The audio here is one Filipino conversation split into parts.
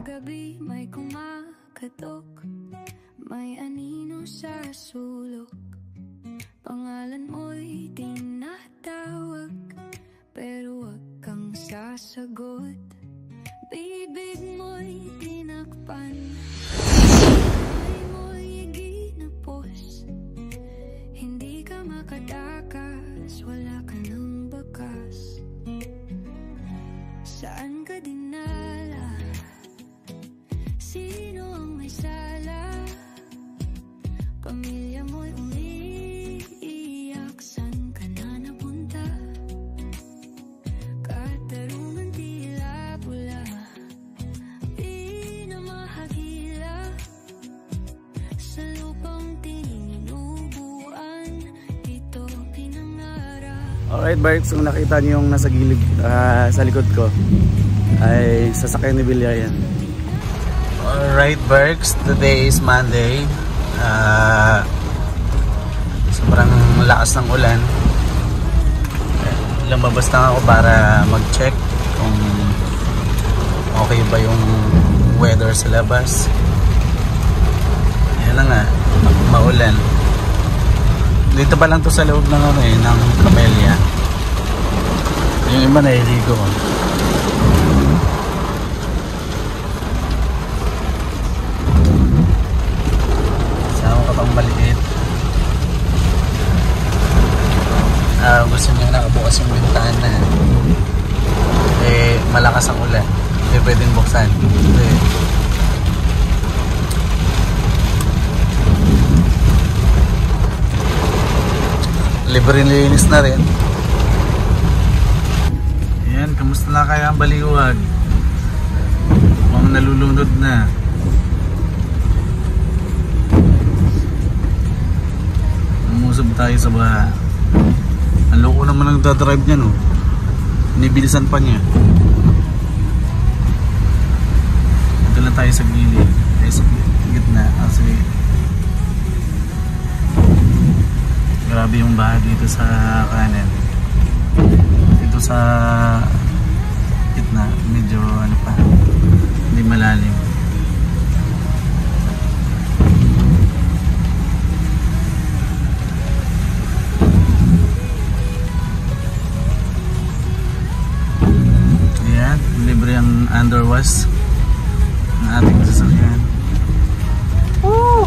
gabi may kumakatok, may anino sa sulok. Pangalan mo'y tinatawag, pero wag kang sasagot. Bibig mo'y tinakpan, ay mo'y ginapos. Hindi ka makatakas, wala ka ng bakas. Saan ka dinala? Sino ang may sala? Pamilya mo'y umiiyak, saan ka na napunta? Katarungan tila pula, di na mahagila. Sa lupang tinubuan, dito pinangarap. Alright Barks, kung nakita niyo yung nasa gilid sa likod ko ay sasakyan ni Bilya yan. Alright Barks, today is Monday. Sobrang lakas ng ulan. Lumabas lang ako para mag-check kung okay ba yung weather sa labas. Ayan na nga, maulan. Dito pa lang to sa loob ng ng Camellia. Yung iba nahiligo. Sama ka pang maliit. Gusto niya nakabukas yung bintana. Eh, malakas ang ulan. Hindi pwedeng buksan. Libre linis na rin. Ayan, kamusta na kaya ang baliwag? Mukhang nalulunod na. Umusap tayo sa baha. Ang loko naman ang dadrive niya, no? Inibilisan pa niya. Ito lang tayo sa gilid. Tayo sa gitna. Kasi grabe yung baha dito sa kanan. Dito sa gitna, medyo ano pa, hindi malalim. Ayan, libre ang underwash ng ating sasakyan. Woo!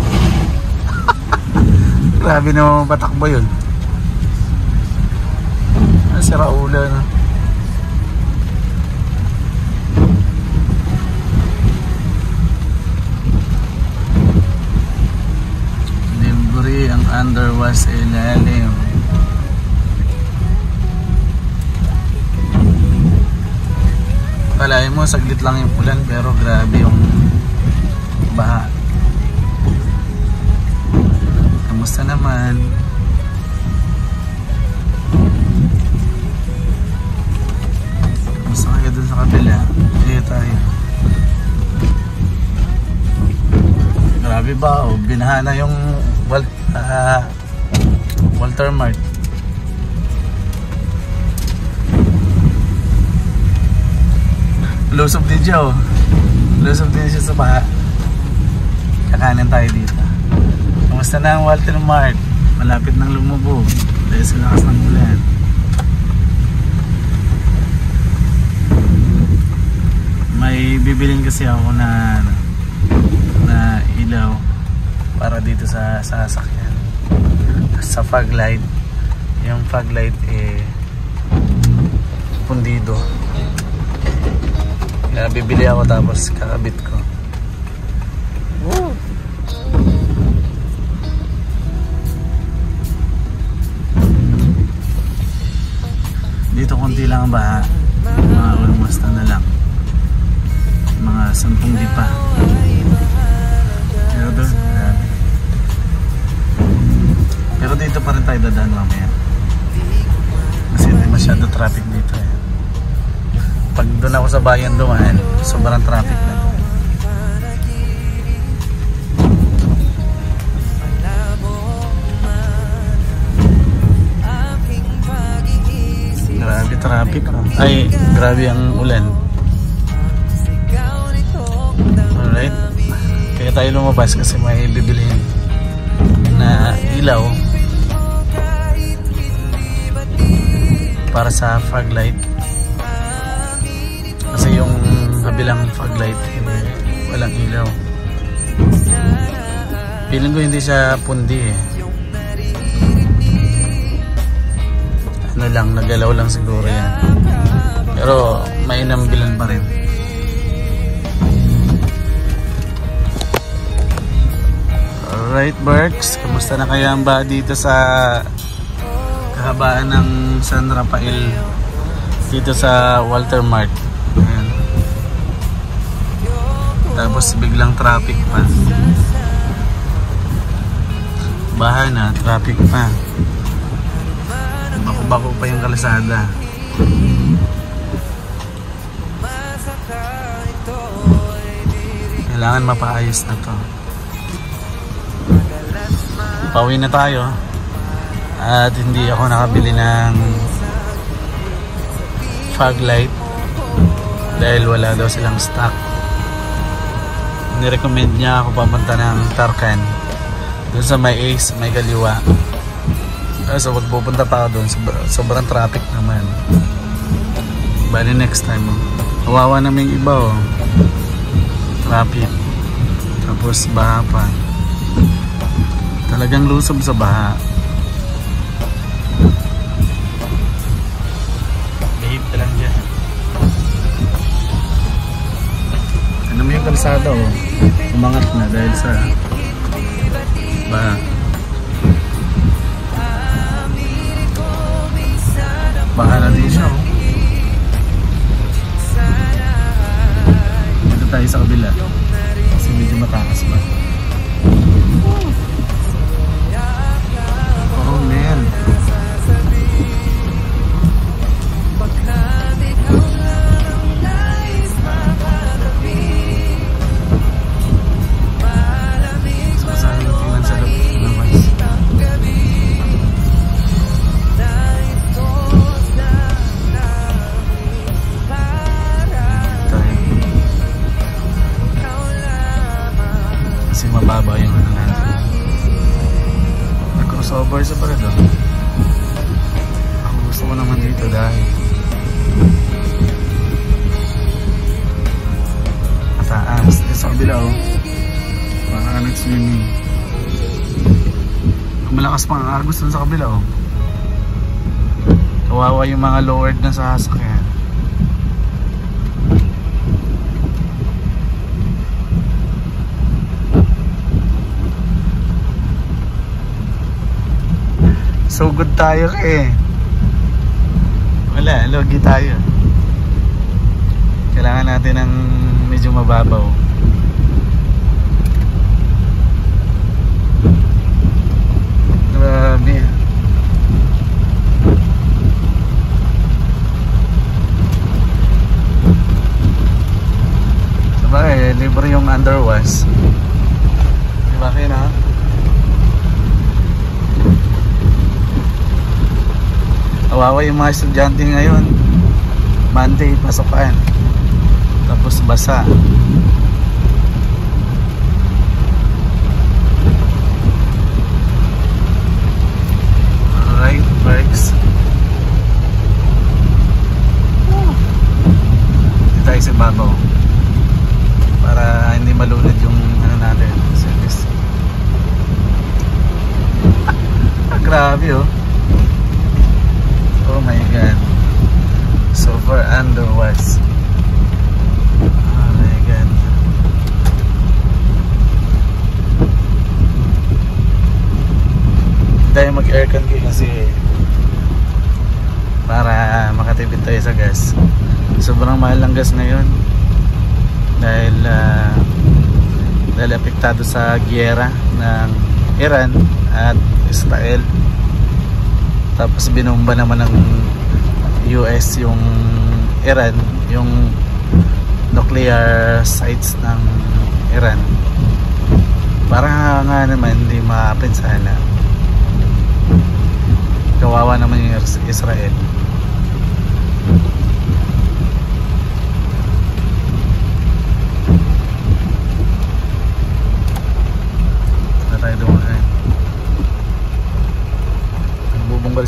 Grabe naman patakbo yun. Sira ulo na. Libre ang underwash sa ilalim. Kalahin mo saglit lang yung ulan, pero grabe yung baha. Kamusta naman? Kamusta kayo dun sa kabila? Dito tayo. Grabe ba? Oh, binaha na yung Walter Mart. Lusob din siya, oh. Lusob din siya sa baha. Kakanan tayo dito. Kamusta na ang Walter Mart? Malapit nang lumubog dahil sa lakas ng ulan. May bibilin kasi ako na ilaw para dito sa sasakyan. Sa fog light. Yung fog light pundido. Kaya bibili ako tapos kakabit ko. Woo! Dito konti lang ang baha. Mga ulong basta na lang. Mga 10 dipa. Pero doon, pero dito pa rin tayo dadaan mamaya. Kasi hindi masyado traffic dito eh. Pag doon ako sa bayan dumaan, sobrang traffic na. Grabe traffic. Ay, grabe ang ulan. Kaya tayo lumabas kasi may bibilihin na ilaw para sa fog light. Kasi yung kabilang fog light walang ilaw. Feeling ko hindi siya pundi eh. Ano lang, nagalaw lang siguro yan. Pero may inambilan pa rin. Alright Berks, kamusta na kaya ang ba dito sa kahabaan ng San Rafael dito sa Walter Mart? Ayan. Tapos biglang traffic pa. Baha na, traffic pa. Bako-bako pa yung kalsada. Kailangan mapaayos na to. Pauwi na tayo. At hindi ako nakabili ng fog light dahil wala daw silang stock. Nirecommend niya ako papunta ng Tarcan doon sa may Ace, may kaliwa. So wag pupunta pa ako doon, sobrang traffic naman. Bali next time kawawa naman yung iba traffic, tapos baha pa, talagang lusob sa baha. Behave ka lang dyan. Ano mo yung kalsada umangat na dahil sa baha. Baha na din siya Dito tayo sa kabila kasi medyo matakas pa. Oh man, mababa yung ano natin. Nag-crossover sa pala doon. Ako gusto ko naman dito dahil mataas. Sa kabila baka nag-swimming. Malakas pang agos dun sa kabila kawawa yung mga lowered na sa sasakyan. So good tayo wala, logi tayo. Kailangan natin ng medyo mababaw. Grabe. Sabay, libre yung underwash. Diba kayo na? Kawawa yung mga estudyante ngayon. Monday, pasokan. Tapos basa. Alright, Berks. Dito tayo sa babaw para hindi malunod yung ano natin, service. Grabe oh my god, super underwash. Oh my god. Tayo mag aircon kasi para makatipid tayo sa gas. Sobrang mahal ang gas ngayon dahil apektado sa giyera ng Iran at Israel. Tapos binomba naman ng US yung Iran, yung nuclear sites ng Iran. Parang nga naman hindi mapinsala. Kawawa naman yung Israel.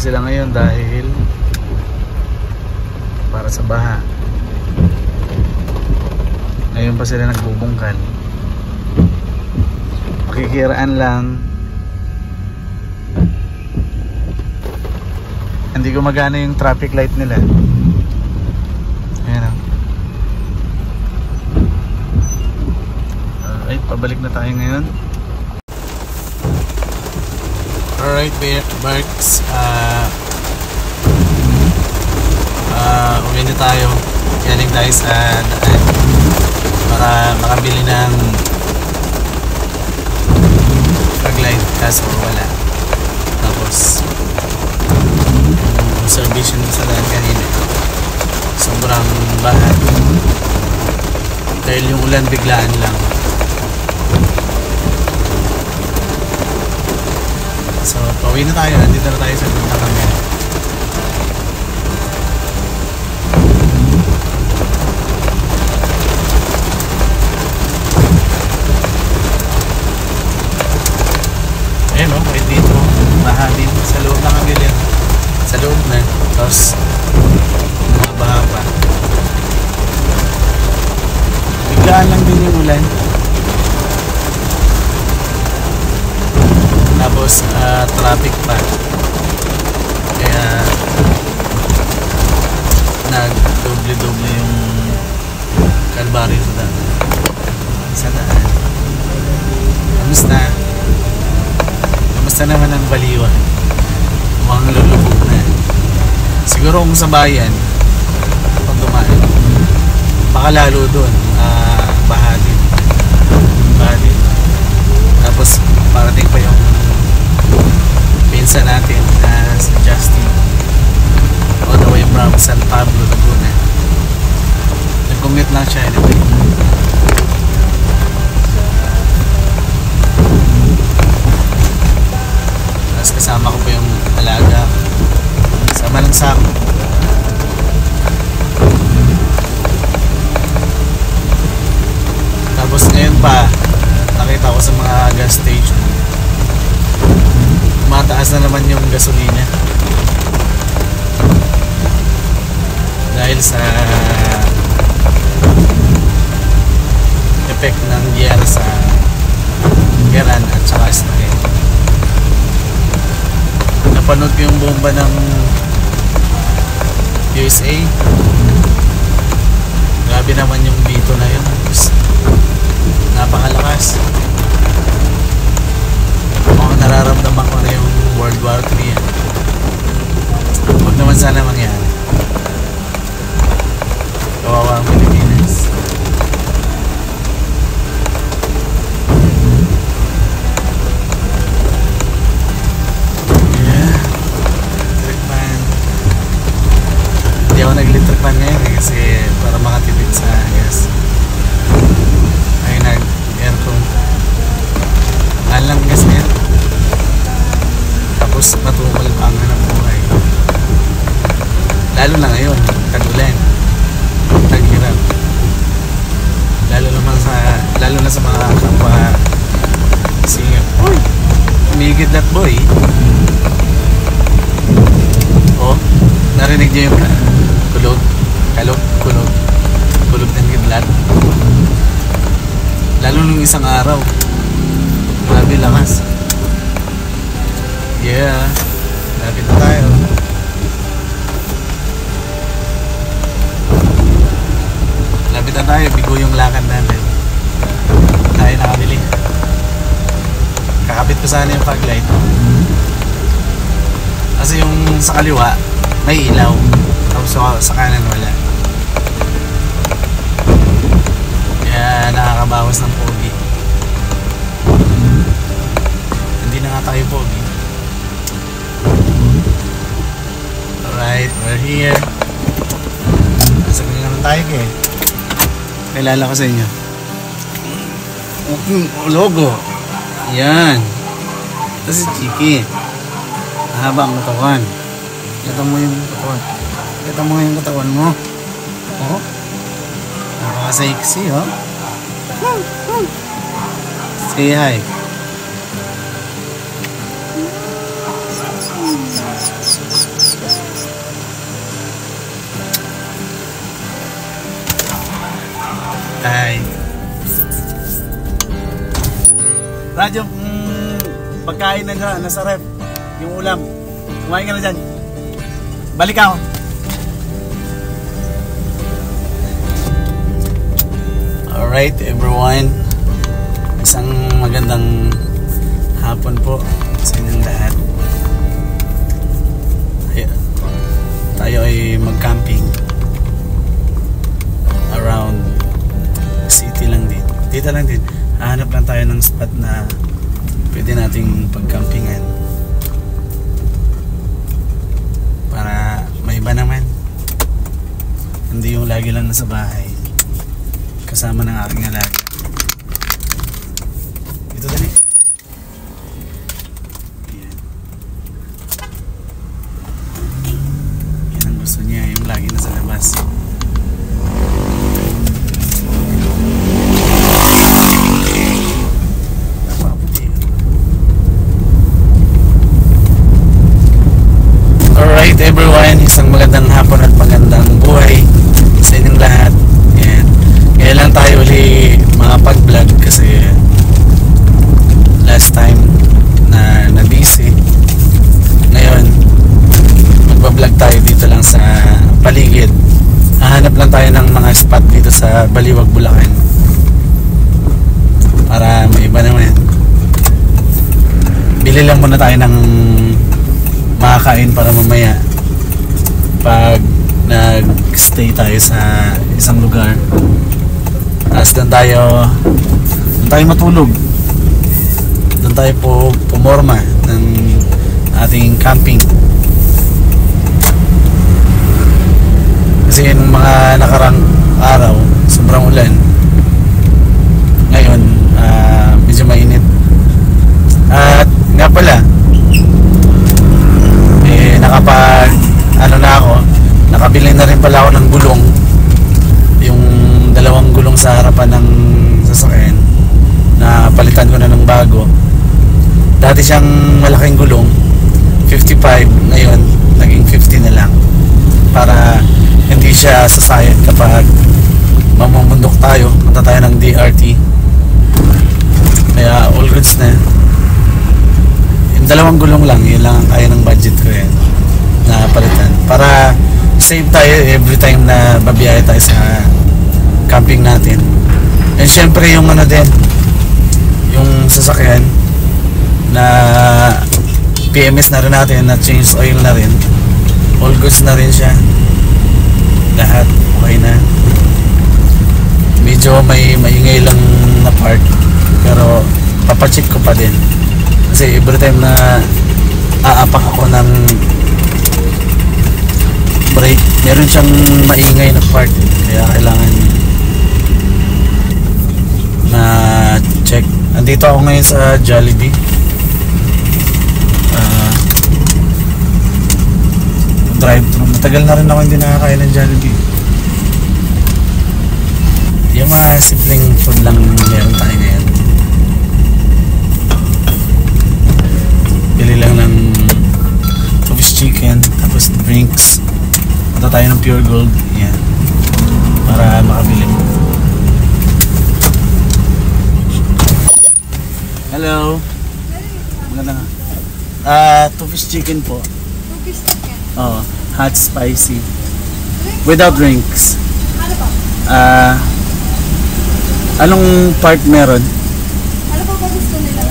sila ngayon dahil para sa baha. Ngayon pa sila nagbubungkal. Makikiraan lang. Hindi gumagana yung traffic light nila. Ayan o. Alright, pabalik na tayo ngayon. Alright, Barks. Uwi na tayo. Galing tayo sa daan para makabili ng fog light, kaso wala. Tapos observation ko sa daan kanina, sobrang bahat dahil yung ulan biglaan lang. So pauwi na tayo. Nandito na tayo sa Punta Camera. Ayun o, kahit dito baha din sa loob ng Aguilar, sa loob na, tapos mga baha pa. Biglaan lang din yung ulan. Tapos traffic pa, kaya nag-doble yung kalbaryo sa daan. Kamusta naman ang Baliwan? Mukhang lulubog na. Siguro kung sa bayan, kung dumaan, baka lalo doon baha din. Tapos parating pa yung pinsan natin si Justin, all the way from San Pablo, Laguna. Nag-commute lang siya anyway. Tapos kasama ko pa yung alaga, sama lang sa ako. Tapos ngayon pa nakita ko sa mga gas station, mataas na naman yung gasolina dahil sa effect ng giyera sa Iran at saka Israel. Napanood ko yung bomba ng USA. Grabe naman yung dito na yun. Napakalakas. Mukhang nararamdaman ko na yung World War III. Huwag naman sana mangyari. Kawawa ang Pilipinas. Yeah. Electric fan. Hindi ako nag-electric fan ngayon kasi para makatipid sa gas. Ay nag-aircon. Mahal lang gas na yan. Tapos matumal pa ang hanap buhay. Lalo na ngayon, tag-ulan, tag-hirap. Lalo na sa mga kapwa singer. Uy! Umigid that boy. Oh, narinig niyo yung kulog ng kidlat. Lalo nung isang araw, grabe lakas. Yeah, lapit na tayo. Lapit na tayo, bigo yung lakad natin. Tayo nakabili. Kakapit ko sana yung fog light. Kasi yung sa kaliwa may ilaw, tapos sa kanan wala. Kaya nakakabawas ng pogi. Hindi na nga tayo pogi. Alright, we're here. Nasa ganyan naman tayo eh. Kilala ko sa inyo. Logo. Yan. Ito si Chiki. Mahaba ang katawan. Kita mo yung katawan. Kita mo yung katawan mo. Oh. Napaka-sexy, oh. Say hi. Hi. Brad, yung pagkain na dyan, nasa ref. Yung ulam. Kumain ka na dyan. Balik ako. Alright everyone. Isang magandang hapon po sa inyong lahat. Tayo ay mag-camping around city lang din. Dito lang din. Hahanap lang tayo ng spot na pwede nating pag-campingan para may iba naman. Hindi yung lagi lang nasa bahay kasama ng aking alaga. Ito dali. Yan. Yan ang gusto niya, yung lagi nasa labas. Alright everyone, isang magandang hapon at magandang buhay sa inyong lahat. Yan. Ngayon lang tayo uli makapag-vlog kasi last time na busy. Ngayon magbablog tayo dito lang sa paligid. Hahanap lang tayo ng mga spot dito sa Baliwag, Bulacan para may iba naman. Bili lang muna tayo ng makakain para mamaya pag nag-stay tayo sa isang lugar, tapos doon tayo matulog, doon tayo po pumorma ng ating camping. Kasi yung mga nakarang araw sobrang ulan, ngayon medyo mainit. At nga pala, nakabili na rin pala ako ng gulong, yung dalawang gulong sa harapan ng sasakyan na palitan ko na ng bago. Dati siyang malaking gulong 55, ngayon naging 50 na lang para hindi siya sasayad kapag mamumundok tayo, punta tayo ng DRT. Kaya all goods na. Yung dalawang gulong lang, yun lang ang kaya ng budget ko yan na palitan para save tayo every time na babiyahe tayo sa camping natin. And syempre yung ano din, yung sasakyan na PMS na rin natin, na change oil na rin, all goods na rin siya, lahat okay na. Medyo may maingay lang na part pero papacheck ko pa din kasi every time na aapak ako ng brake, meron siyang maingay na part, kaya kailangan na check. Andito ako ngayon sa Jollibee. Drive-thru. Matagal na rin ako hindi nakakain ng Jollibee. Yung mga simpleng food lang meron tayo ngayon. Bili lang ng fish chicken, tapos drinks. Punta tayo ng Pure Gold. Yan. Para makabili. Hello. Maganda nga. 2 fish chicken po. 2 fish chicken. Oo. Hot spicy. Without drinks. Ano ba? Anong part meron? Ano ba gusto nila?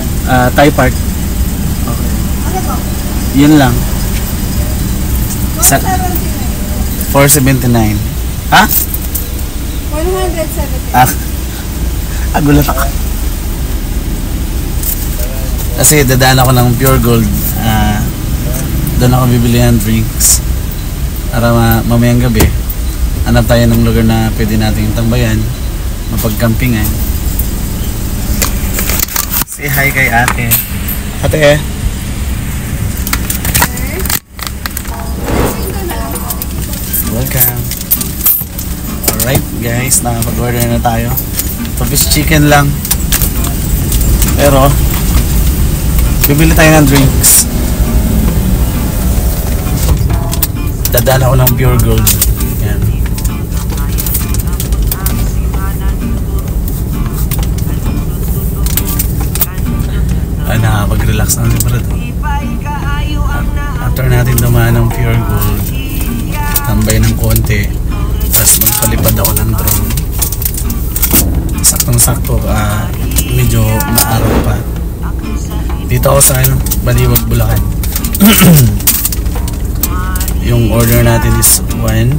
Thai part. Okay. Ano ba? Yun lang. 179. 479. Ha? 170. Gulat ako. Kasi dadaan ako ng Pure Gold. Doon ako bibili ng drinks. Para mamayang gabi, hanap tayo ng lugar na pwede nating tambayan, mapag-campingan. Say hi kay ate. Ate. Welcome. Alright guys, nakapag-order na tayo. Fish chicken lang. Pero bibili tayo ng drinks. Dadala ko ng Pure Gold. Yan. makapag-relax na si Brad. After natin dumaan ng Pure Gold, tambay ng konti, tapos magpalipad ako ng drone. Saktong-sakto, medyo maaraw pa. Dito ako sa Baliwag, Bulacan. Yung order natin is 159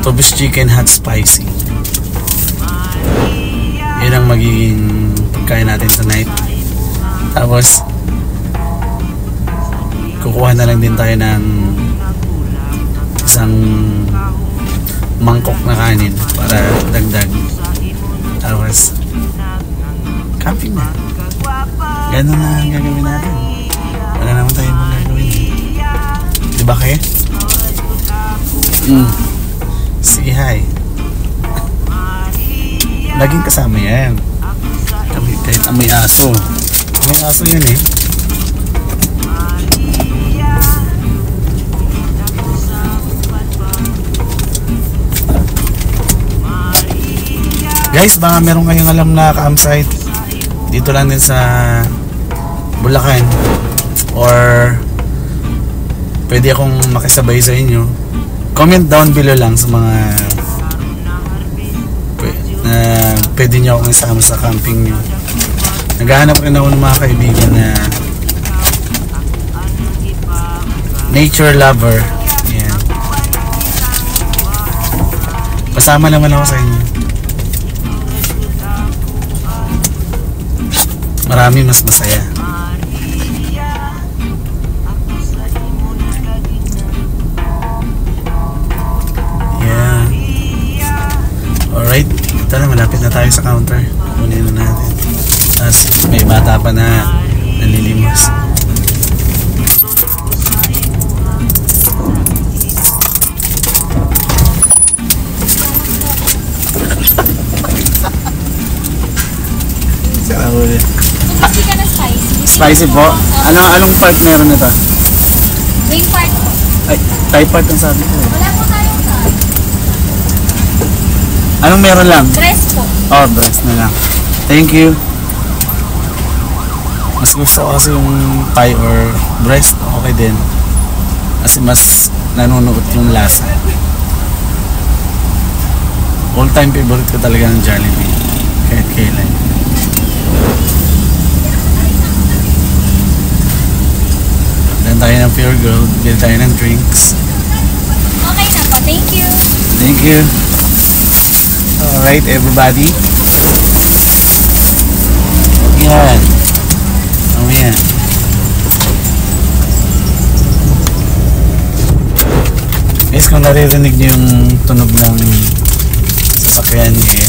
Tobis Chicken Hot Spicy. Yan ang magiging pagkain natin tonight. Tapos kukuha na lang din tayo ng isang mangkok na kanin para dagdag. Tapos camping na. Ganun na ang gagawin natin. Wala naman tayo mong gagawin. Diba kayo? Say hi. Laging kasama yan. Kahit amoy aso. Amoy aso yun eh. Guys, baka meron kayong alam na campsite dito lang din sa Bulacan, or pwede akong makisabay sa inyo. Comment down below lang sa mga pwede nyo akong isama sa camping nyo. Naghahanap rin ako ng mga kaibigan na nature lover. Yan. Pasama naman ako sa inyo. Marami mas masaya. Yeah. Alright. Ito na, malapit na tayo sa counter. Kunin na natin. Tapos may bata pa na nalilimos. Saka ulit. Gusto ka na spicy? Spicy po? Anong part meron nito? Wing part po. Ay, Thai part ang sabi ko. Wala po tayong Thai. Anong meron lang? Breast po. Oh, breast na lang. Thank you. Mas gusto ko kasi yung Thai or breast. Okay din. Kasi mas nanunuot yung lasa. All time favorite ko talaga ng Jollibee. Kahit kailan. Dan tayo ng Pure Gold. Bili tayo ng drinks. Okay na po. Thank you. Thank you. Alright, everybody. Yan. Oh, yan. Guys, kung naririnig niyo yung tunog ng sasakyan niya,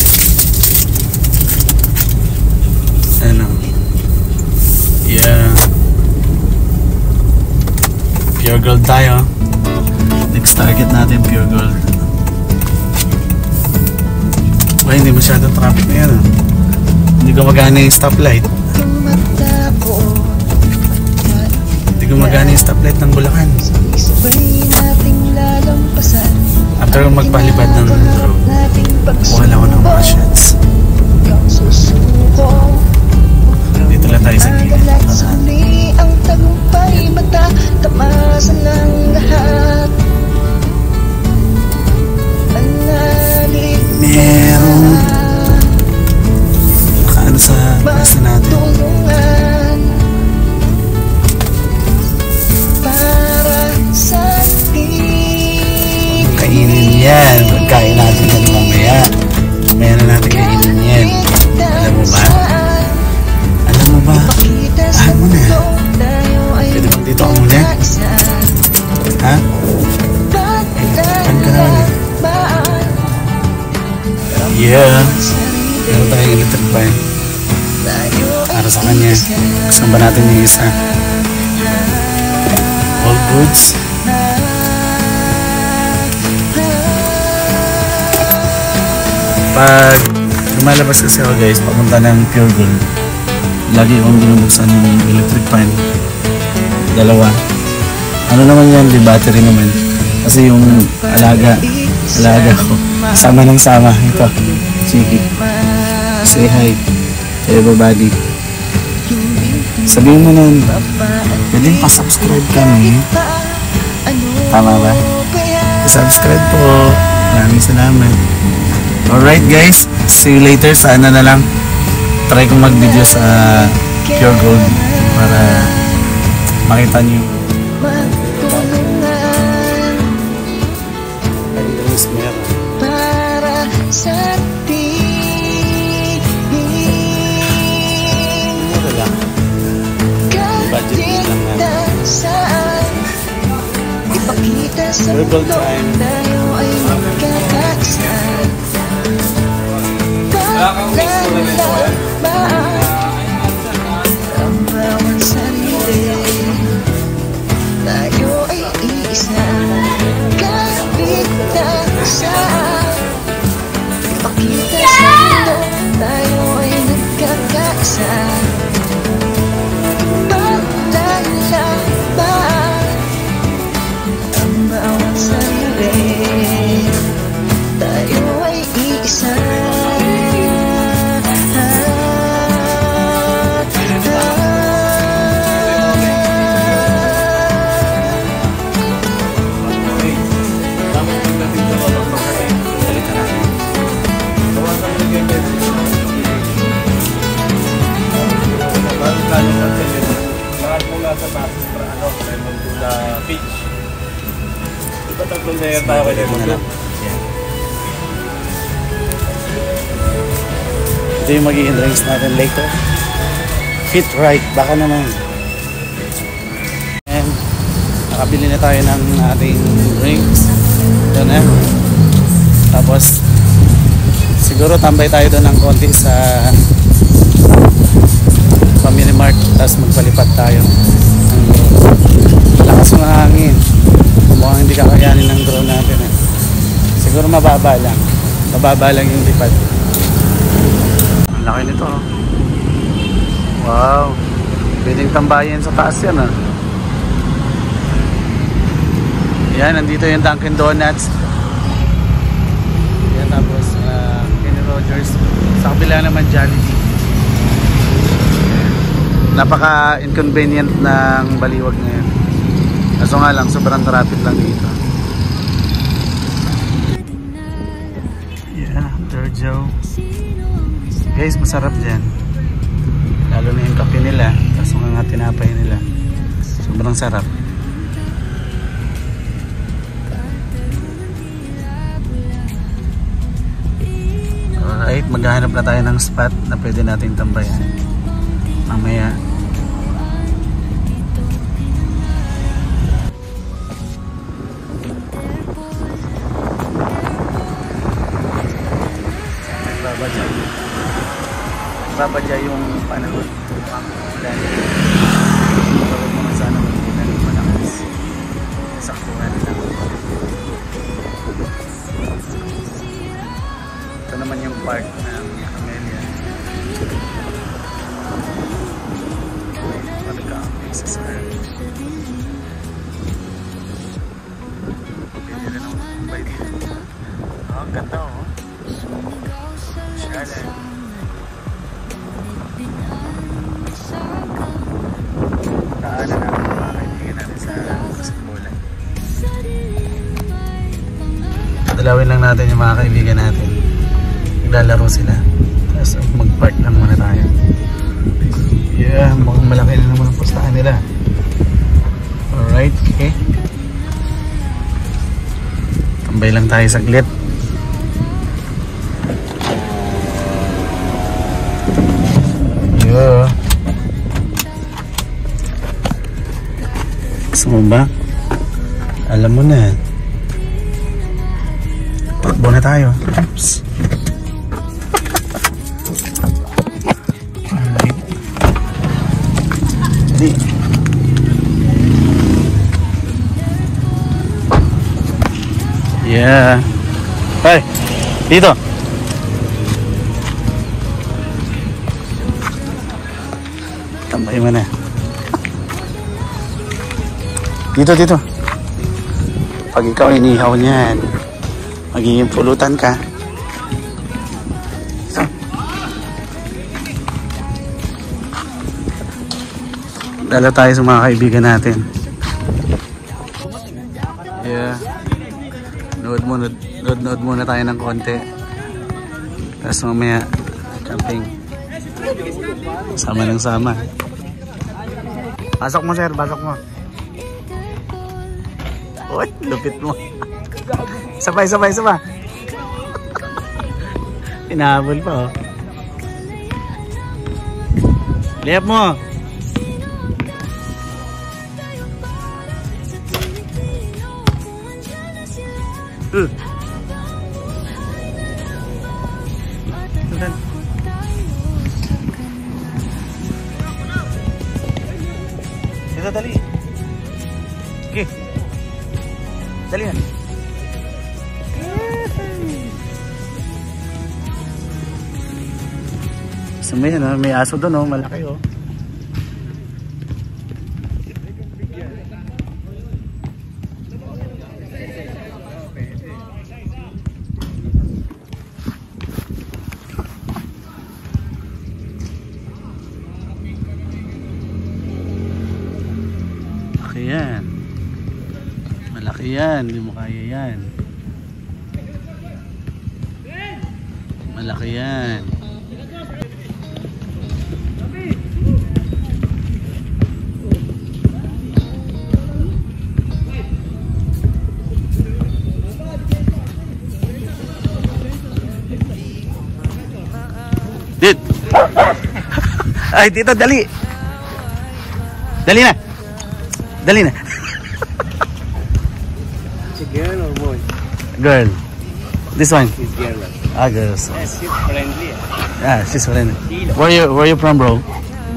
ano? Yeah. Pure Gold tayo. Next target natin, Pure Gold. Ay, hindi masyadong traffic na yan. Hindi gumagana yung stoplight. Hindi gumagana yung stoplight ng Bulacan. After magpalipad ng road, kuha lang ako ng mga shots. Dito lang tayo sa gilid. Ang tagumpay matatamasan ng lahat. Meron nakaano sa pwesto natin. Kainin yan. Pagkain natin yan mamaya. Mamaya na natin kainin yan. Alam mo ba? Alam mo ba? Alam mo na. Pwede bang dito ako muna? Ha? Pan ka naman eh. Yeah. Meron tayong electric fan para sa kanya. Gusto ba natin yung isa? All goods. Pag lumalabas kasi ako guys, papunta ng Pure Gold, lagi akong binubuksan yung electric fan. Dalawa. Ano naman yan? Di battery naman. Kasi yung alaga ko. Sama ng sama. Ito. Chiki. Say hi to everybody. Sabihin mo nun, pwede pa-subscribe kami. Tama ba? Subscribe po. Maraming salamat. Alright guys, see you later. Sana na lang try kong mag-video sa Pure Gold para makita niyo. Para sa atin, kahit saan, ipakita sa mundo tayo ay magkakaisa. Paglalaban ang bawat sarili, tayo ay iisa. Kahit saan, ipakita sa mundo tayo ay nagkakaisa. Paglalaban ang bawat sarili, tayo ay iisa. Ito yung magiging drinks natin later. Fit right, baka naman. And nakabili na tayo ng ating drinks. Ito na. Tapos siguro tambay tayo doon ng konti sa Family Mart. Tapos magpalipad tayo. Lakas ng hangin. Mukhang hindi kakayanin ng drone natin eh. Siguro mababa lang. Mababa lang yung lipad. Ang laki nito oh. Wow. Pwedeng tambayan sa taas yan ah. Yan, nandito yung Dunkin Donuts. Yan, tapos Kenny Rogers. Sa kabila naman Jollibee. Napaka-inconvenient ng Baliwag ngayon. Kaso nga lang, sobrang traffic lang dito. Yeah, Durjo. Guys, masarap dyan. Lalo na yung kape nila. Kaso nga tinapay nila. Sobrang sarap. Alright, maghahanap na tayo ng spot na pwede natin tambayan. Mamaya. Babadya yung panahon. Pang-ulan. Tawag mo na sana mag-ulan ng malakas. Saktuhan lang. Ito naman yung park ng Camellia. Pagka-update sa square. Pwede rin ako kumbay dito. Oh, ang ganda oh. Shala. Kaanan namin mga kaibigan natin sa basketball. Dalawin lang natin yung mga kaibigan natin. Naglalaro sila. Tapos mag-park lang muna tayo. Yeah, mukhang malaki na naman ang pustahan nila. Alright, okay. Tambay lang tayo saglit. Yeah. Gusto mo ba? Alam mo na. Takbo na tayo. Oops. Alright. Hindi. Yeah. Hey, dito. Tambay mo na. Dito. Pag ikaw inihaw niyan, magiging pulutan ka. Dala tayo sa mga kaibigan natin. Yeah. Nood muna tayo ng konti. Tapos mamaya, camping. Sama ng sama. Pasok mo sir, pasok mo. Uy, lupit mo. Sabay. Hinahabol pa oh. Liyap mo. Ito dali. Okay. Dali na. May aso doon oh, malaki oh. Malaki yan, hindi mo kaya yan. Malaki yan. Dude! Ay, tito, dali! Dali na! Dali na! Girl or boy? Girl. This one? She's girl. Ah, girls. Yeah, she's friendly. Ah, she's friendly. Where you from, bro?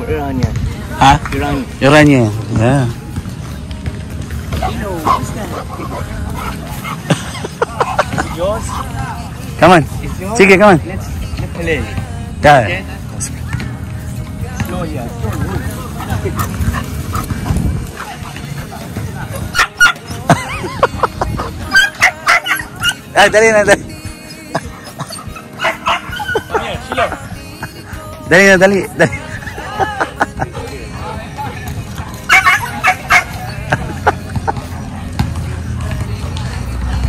Iranian. Huh? Iranian. Iranian. Yeah. What's that? It's yours? Come on. It's yours? Sige, come on. Let's play. Yeah. Okay? Slow, yeah. Slow. Ah, dali na, dali. Come here, Sheila. Dali na, dali. Dali.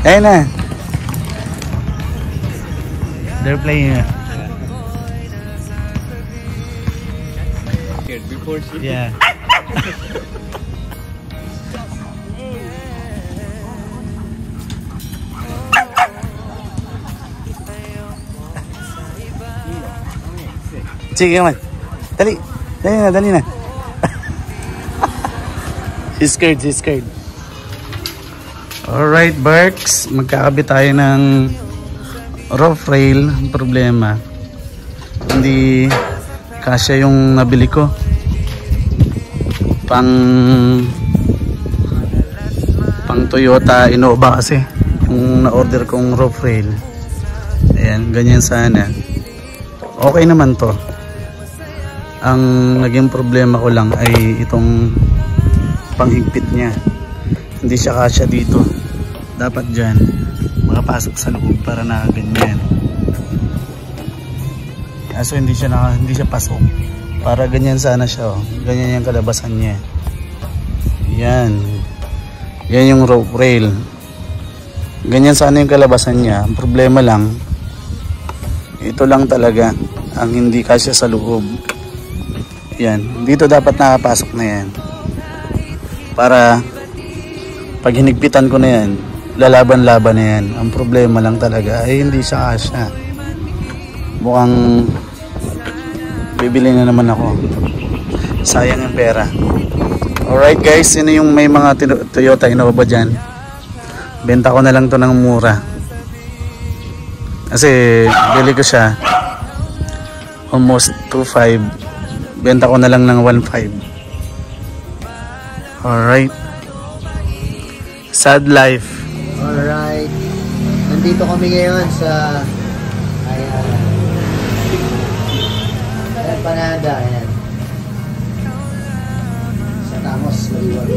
Ayun na. They're playing. Before she... Yeah. Sige naman. Dali. Dali na. She's scared. Alright, Berks. Magkakabit tayo ng rough rail. Ang problema, hindi kasya yung nabili ko. Pang Toyota Innova kasi. Yung na-order kong rough rail. Ayan, ganyan sana. Okay naman to. Ang naging problema ko lang ay itong panghigpit niya. Hindi siya kasya dito. Dapat dyan makapasok sa loob para na ganyan. Kaso hindi siya pasok. Para ganyan sana siya oh. Ganyan yung kalabasan niya. Yan yung rope rail. Ganyan sana yung kalabasan niya. Ang problema lang, ito lang talaga ang hindi kasya sa loob. Yan, dito dapat nakapasok na yan. Para pag hinigpitan ko na yan, lalaban-laban na yan. Ang problema lang talaga ay hindi siya kasya. Mukhang bibili na naman ako. Sayang yung pera. Alright guys, sino yung may mga Toyota Innova dyan? Benta ko na lang to ng mura. Kasi bili ko siya almost 2.5. Benta ko na lang ng 1.5. Alright. Sad life. Alright. Nandito kami ngayon sa Panada. Ayan. Sa Tamos, Maliwag.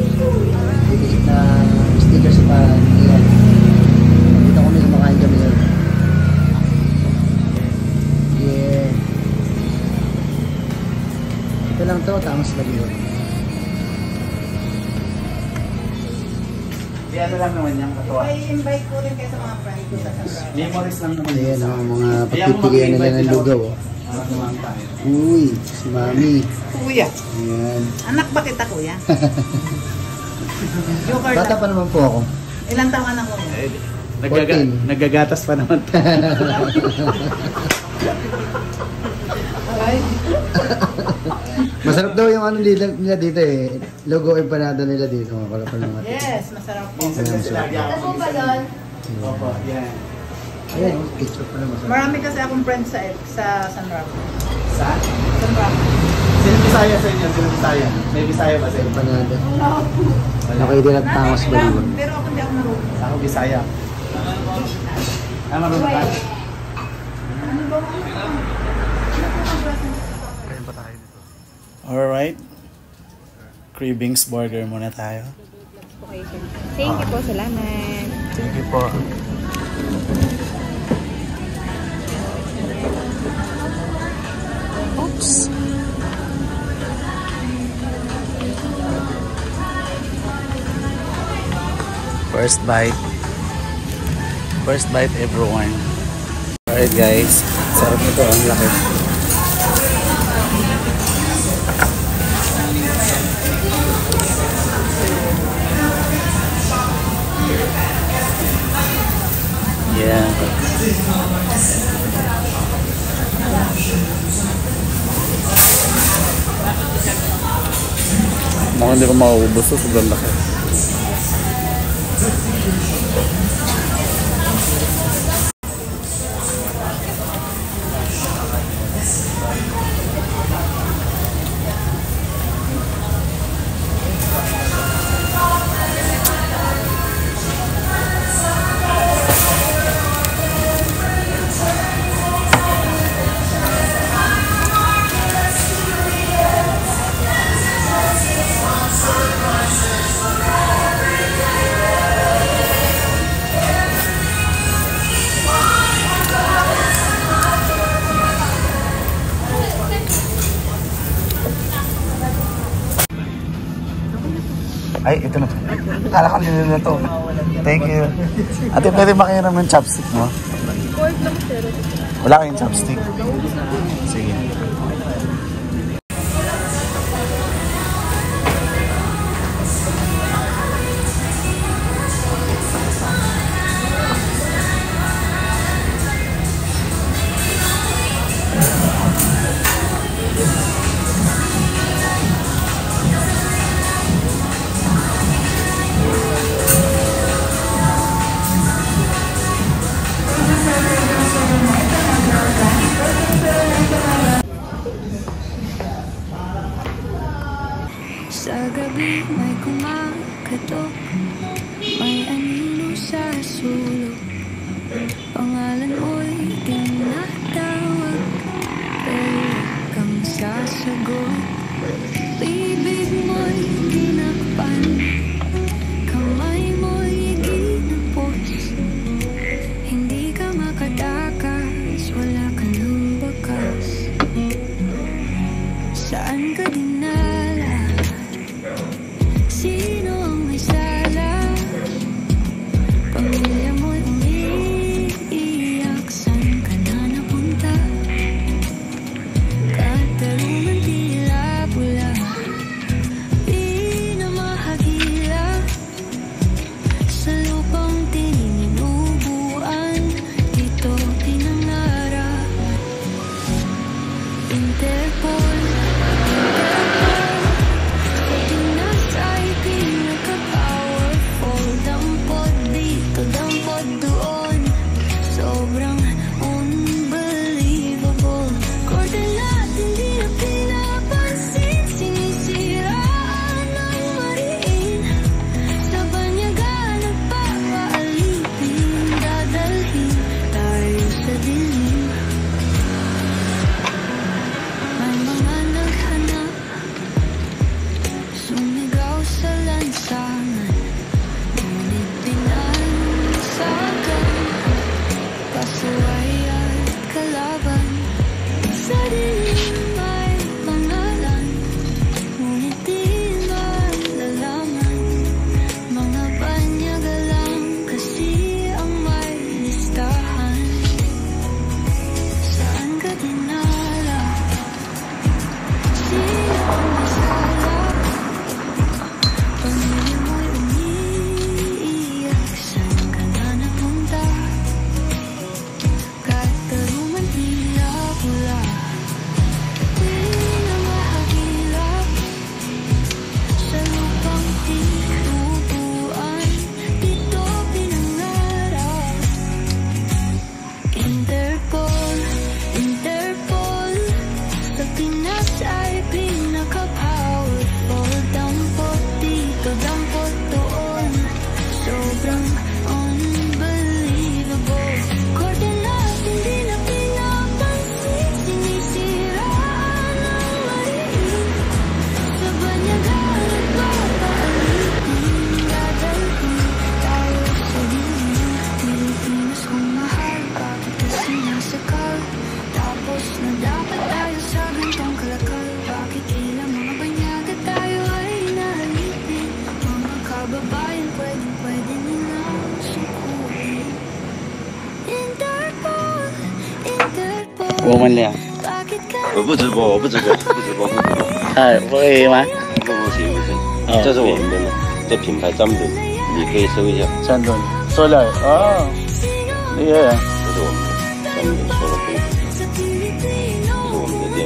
Bibigit na sticker sa Panada. Nandito kami kumakain kami ngayon. Yeah. Ito lang to, Tamos, Maliwag. Ano lang naman yung katuwa. I-invite ko rin kayo sa mga friends ko sa San Memories lang naman. Ayan ang mga pagpipilian nila ng lugaw. Uy, si Mami. Kuya. Ayan. Anak ba kita, kuya? Joker Bata lang. pa naman po ako. Ilang taon ka na, kuya? Nagagatas pa naman. Masarap daw yung ano nila dito eh. Logo empanada nila dito. Wala pa naman. Yes, masarap po. Minsan kasi lagi ako Ano ba doon? Opo, yan. Ayan, ketchup pa naman. Marami kasi akong friends sa San Rafael. Sa? San Rafael. Sino Bisaya sa inyo? Sino Bisaya? May Bisaya ba sa inyo? Empanada. Nakay din at tangos ba yun? Pero ako hindi ako marunong. Ako Bisaya. Marunong ka? Alright. Cravings burger muna tayo. Thank you po, salamat. Thank you po. Oops. First bite. First bite everyone. Alright guys. Sarap nito. Ang laki. Yeah. Mukhang hindi ko makaubos ito. Sobrang laki. Ay, ito na. Kala ko nila na to. Thank you. Ate, pwede makiram ng chopstick mo? Wala kayong chopstick? Sige. Sa gabi may kumakatok, may anino sa sulok. Pangalan mo'y tinatawag, pero kang sasagot. Bibig mo'y tinakpan, kamay mo'y ginapos. Hindi ka makatakas, wala ka ng bakas. Saan ka dinala? Sino ang may sala? Pamilya mo'y umiiyak, saan ka na napunta? Katarungan tila pula, di na mahagila. Sa lupang tininubuan, dito pinangarap. Interpol, sa Pinas ay pinaka-powerful. Dampot dito, dampot doon, sobrang unbelievable. Koordinat hindi na pinapansin, sinisiraan ng mariin. Sa banyaga nagpapaalipin, dadalhin tayo sa dilim. May mga 我们俩。我不直播，我不直播，不直播，不直播。哎，可以吗？不行不行，这是我们的，这品牌占比，你可以搜一下。山东，说了哦，厉害。这是我们的，专门说的对，这是我们的店。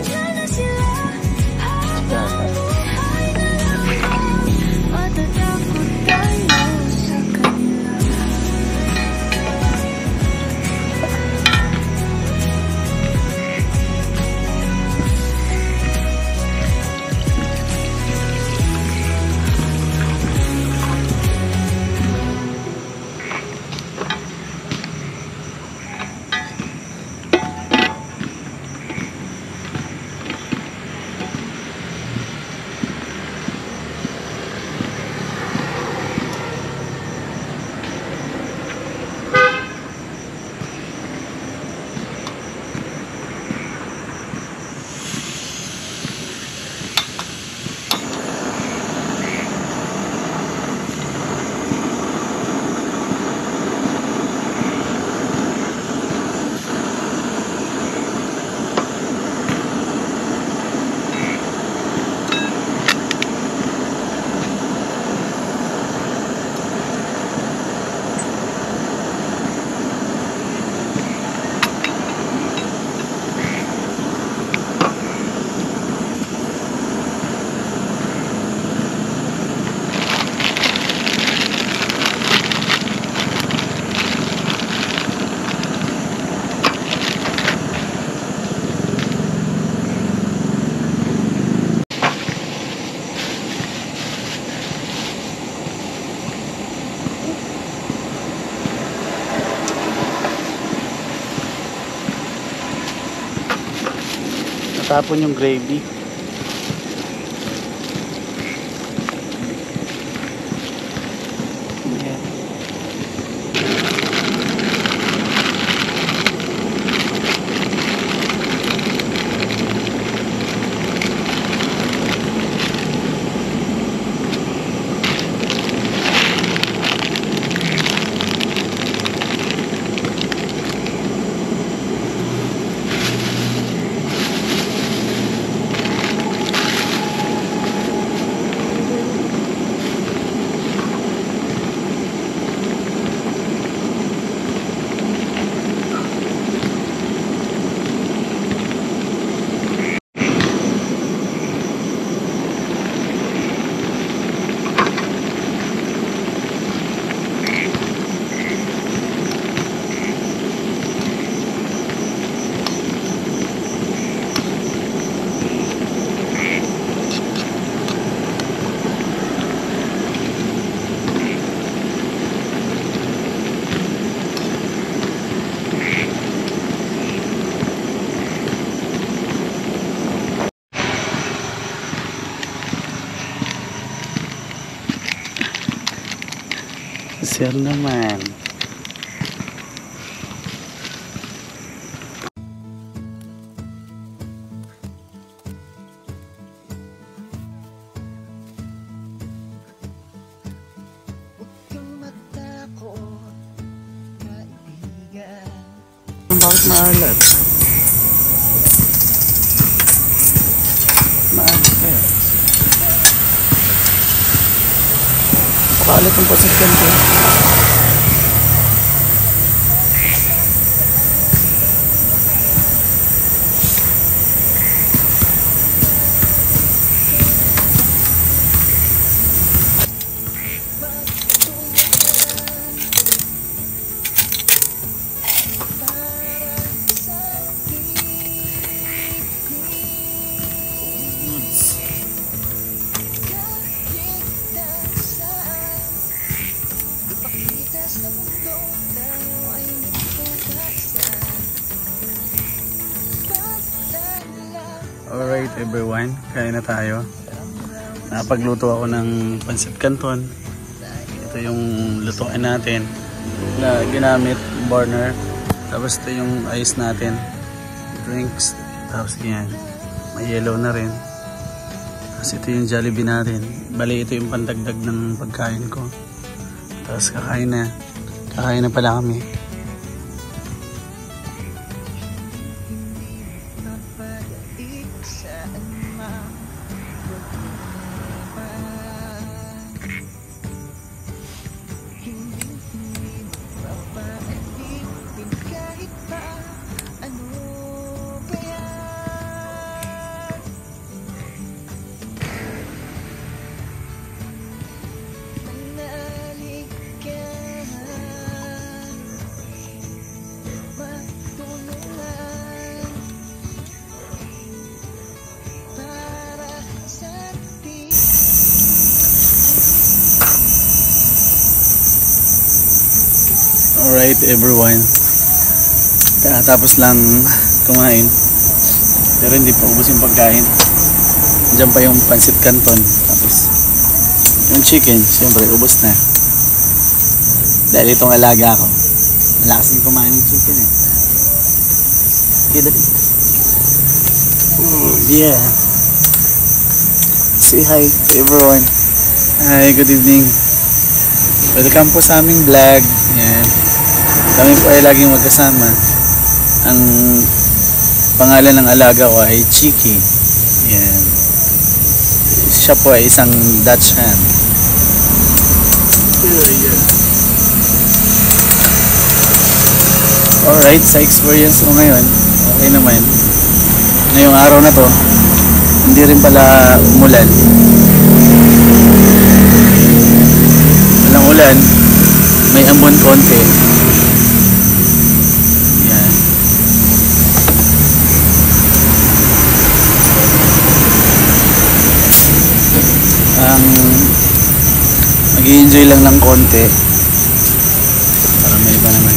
Tapon yung gravy. Ayan. Sir naman. Bakit maalat? Maalat kaya? Maalat ang pasasyan ko. Alright everyone, kain na tayo. Napagluto ako ng pancit canton. Ito yung lutuin natin na ginamit burner. Tapos ito yung ice natin, drinks. Tapos yan, may yellow na rin. Tapos ito yung Jollibee natin. Bali ito yung pandagdag ng pagkain ko. Tapos kakain na pala kami. Alright everyone, tapos lang kumain pero hindi pa ubos yung pagkain. Diyan pa yung pancit canton, tapos yung chicken syempre ubos na dahil itong alaga ko malakas din kumain ng chicken eh. Yeah, say hi everyone. Hi, good evening. Welcome po sa aming vlog. Yan. Kami po ay laging magkasama. Ang pangalan ng alaga ko ay Chiki. Yan. Siya po ay isang Dachshund. Alright, sa experience ko ngayon, okay naman. Ngayong araw na to, walang ulan. Walang ulan. May ambon konti. Yan. Ang mag-i-enjoy lang ng konti. Para may iba naman.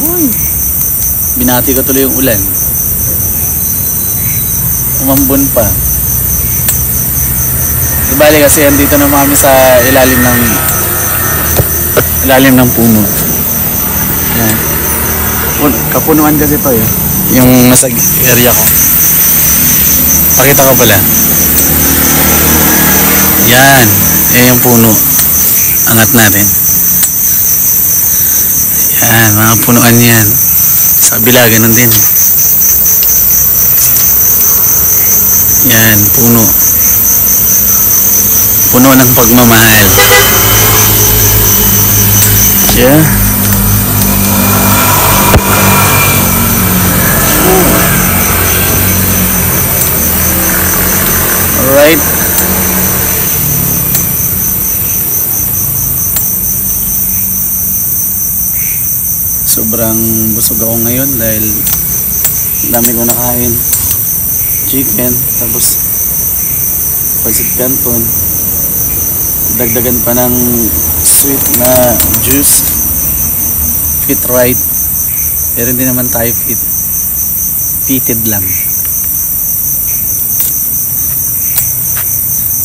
Uy! Binati ko tuloy yung ulan. Umambon pa. Di bali kasi andito na kami sa ilalim ng puno. Yan. Kapunuan kasi to eh. Yung nasa area ko. Pakita ko pala. Yan. Yan yung puno. Angat natin. Yan. Mga punuan yan. Sa kabila ganun din. Yan. Puno. Puno ng pagmamahal. Yeah. Alright. Sobrang busog ako ngayon dahil dami ko nakain. Chicken, tapos pancit canton. Dagdagan pa ng sweet na juice. Fit right. Pero hindi naman tayo fit. Fitted lang.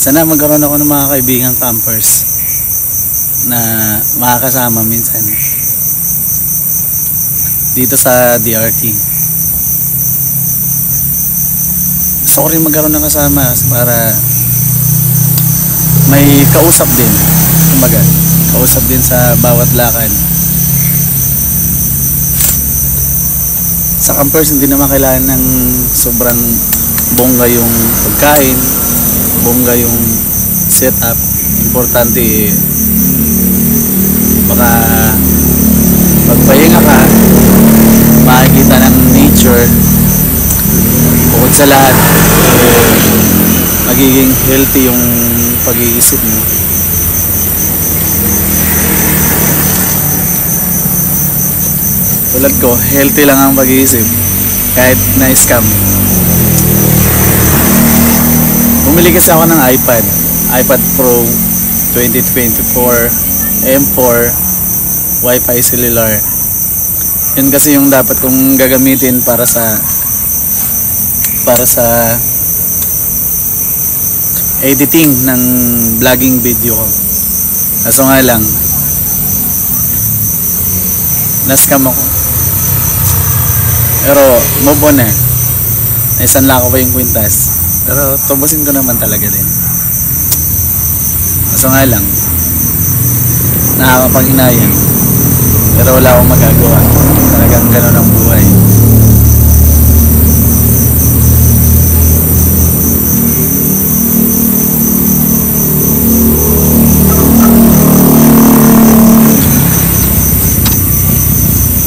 Sana magkaroon ako ng mga kaibigang campers na makakasama minsan dito sa DRT. Gusto ko rin magkaroon ng kasama para may kausap din. Kumbaga, kausap din sa bawat lakad. Sa campers hindi naman kailangan ng sobrang bongga yung pagkain, bongga yung setup. Importante baka pagpahinga ka, makikita ng nature. Bukod sa lahat, magiging healthy yung pag-iisip mo. Tulad ko, healthy lang ang pag-iisip kahit na-scam. Bumili kasi ako ng iPad Pro 2024 M4 Wi-Fi cellular. Yun kasi yung dapat kong gagamitin para sa editing ng vlogging video ko. Kaso nga lang na-scam ako. Pero move on eh. Naisanla ko pa yung kwintas. Pero tubusin ko naman talaga din. Kaso nga lang nakakapanghinayang. Pero wala akong magagawa. Talagang ganun ang buhay.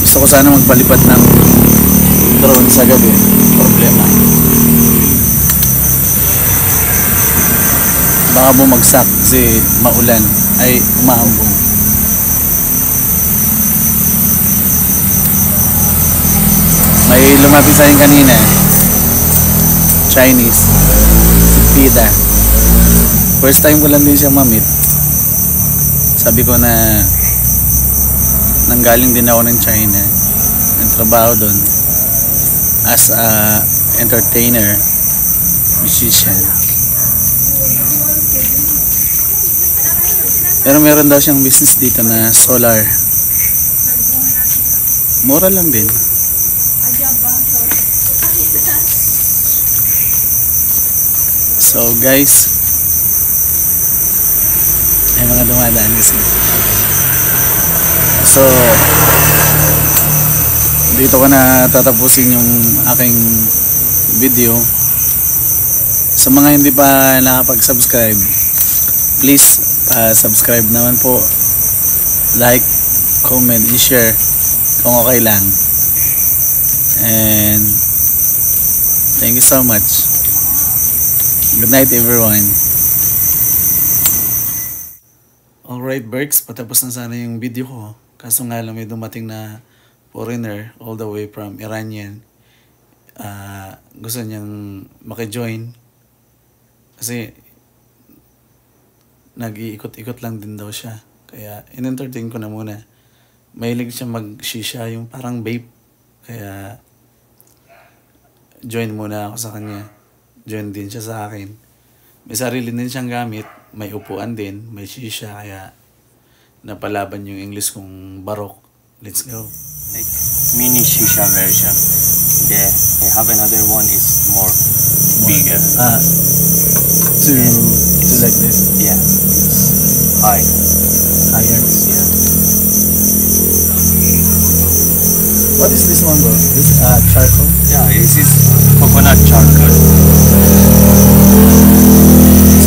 Gusto ko sana magpalipad ng drone sa gabi. Problema. Baka bumagsak kasi maulan ay umaambon. May lumapit sa akin kanina, Chinese, si Pida. First time ko lang din siya ma-meet. Sabi ko na nanggaling din ako ng China. Nagtrabaho doon as a entertainer, musician. Pero meron daw siyang business dito na solar. Mura lang din. So guys, may mga dumadaan kasi. So dito ko na tatapusin yung aking video. Sa mga hindi pa nakapag-subscribe, please subscribe naman po, like, comment, and share kung okay lang. And thank you so much. Good night everyone. Alright Berks, patapos na sana yung video ko. Kaso nga lang may dumating na foreigner all the way from Iranian. Gusto niyang makijoin kasi nag-iikot-ikot lang din daw siya. Kaya in-entertain ko na muna. Mahilig siya mag-shisha, yung parang vape. Kaya join muna ako sa kanya. Join din siya sa akin. May sarili din siyang gamit. May upuan din. May shisha. Kaya napalaban yung English kong barok. Let's go. Like mini shisha version. They have another one is more bigger. To like this. Yeah. It's higher. Yeah. What is this one, bro? This charcoal? Yeah, this is coconut charcoal.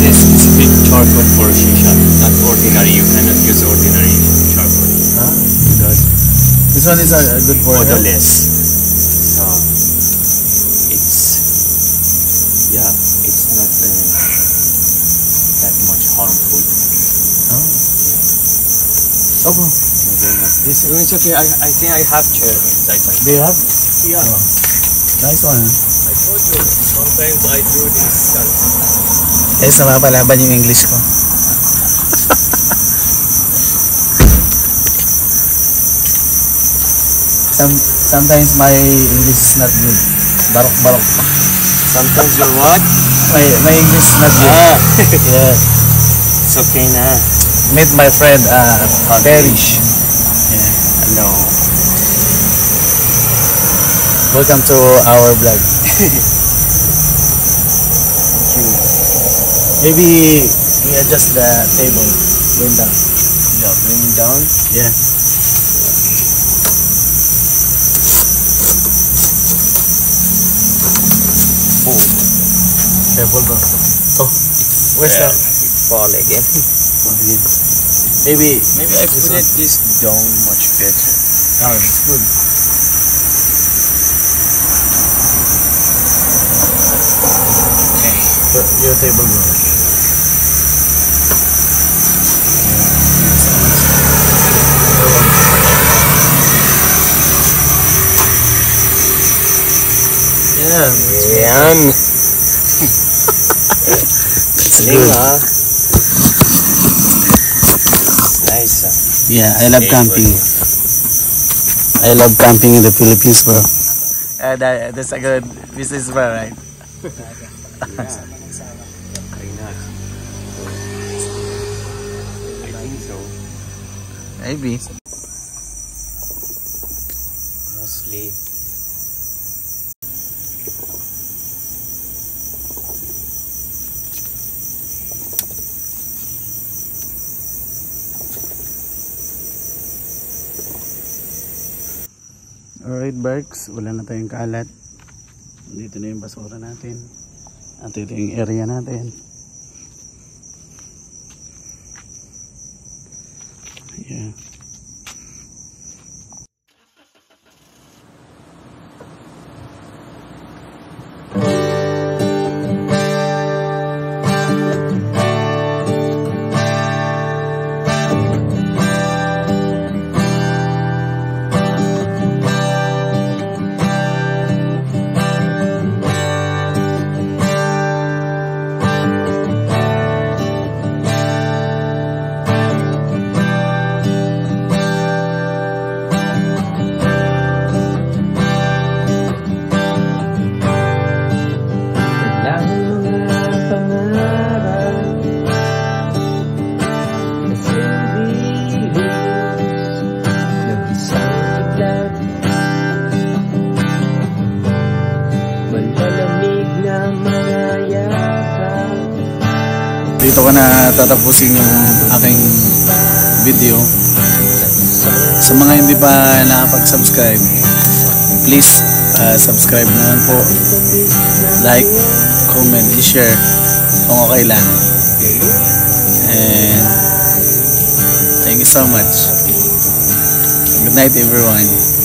This is big charcoal for shisha, not ordinary. You cannot use ordinary charcoal. Good. This one is good for Odorless. So it's not that much harmful. Oh, bro. It's okay. I think I have chair inside my. Do you have? Yeah. Oh. Nice one. I told you sometimes I do this. Guys, napapalaban yung English ko. Sometimes my English is not good. Barok. Sometimes you're what? My English is not good. Yeah. It's okay na. Meet my friend, Perish. Yeah. Hello. Welcome to our vlog. Thank you. Maybe we adjust the table. Going down. Yeah, bring it down. Yeah. Oh, Careful, bro. Oh, where's yeah. that? It fall again. Maybe Maybe I put this down much better. Oh, it's good. Okay. Your table, bro. Yeah, Yan. it's good. Nice. Yeah, I love camping. I love camping in the Philippines, bro. That's a good business, bro, right? Very nice. I think so. Maybe. Mostly. Alright, Berks, wala na tayong kalat. Dito na yung basura natin. At ito yung area natin. Yeah. dito ko na tatapusin yung aking video. Sa mga hindi pa nakapag-subscribe, please subscribe naman po, like, comment, and share kung okay lang. And thank you so much. Good night everyone.